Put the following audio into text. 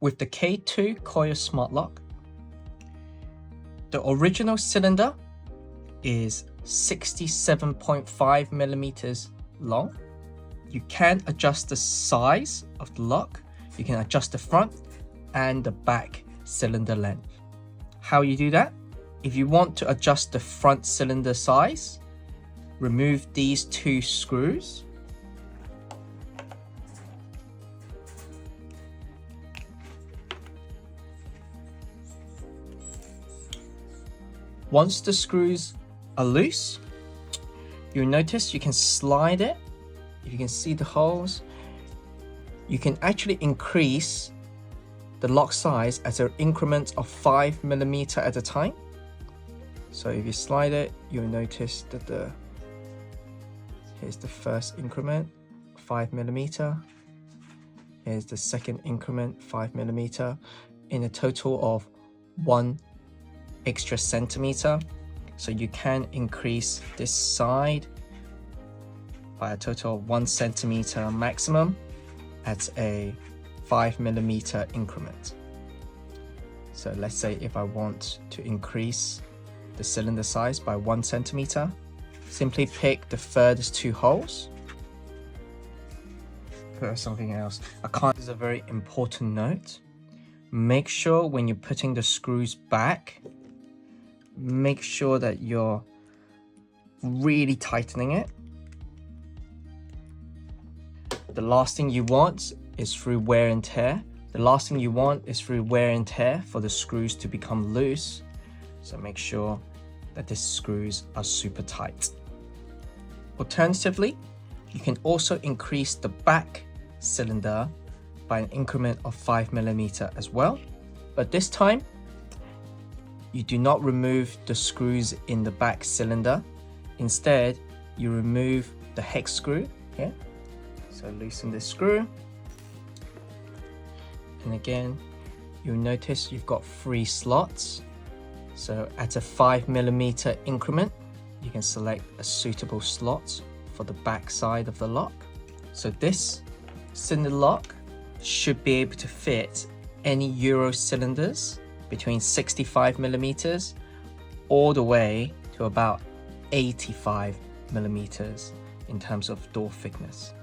with the K2 Quoya smart lock, the original cylinder is 67.5 millimeters long. You can adjust the size of the lock. You can adjust the front and the back cylinder length. How you do that? If you want to adjust the front cylinder size, remove these two screws. Once the screws are loose, you'll notice you can slide it. If you can see the holes, you can actually increase the lock size at an increment of 5 millimeters at a time. So if you slide it, you'll notice that here's the first increment, 5 millimeters. Here's the second increment, 5 millimeters, in a total of 1 extra centimeter. So you can increase this side by a total of 1 centimeter maximum at a 5 millimeter increment. So let's say if I want to increase the cylinder size by 1 centimeter, simply pick the furthest two holes. Something else. This is a very important note. Make sure when you're putting the screws back, make sure that you're really tightening it. The last thing you want is through wear and tear. The last thing you want is through wear and tear for the screws to become loose. So make sure that the screws are super tight. Alternatively, you can also increase the back cylinder by an increment of 5 millimeters as well. But this time, you do not remove the screws in the back cylinder. Instead, you remove the hex screw here. So loosen this screw. And again, you'll notice you've got 3 slots. So at a 5 millimeter increment, you can select a suitable slot for the back side of the lock. So this cylinder lock should be able to fit any Euro cylinders between 65 millimeters all the way to about 85 millimeters in terms of door thickness.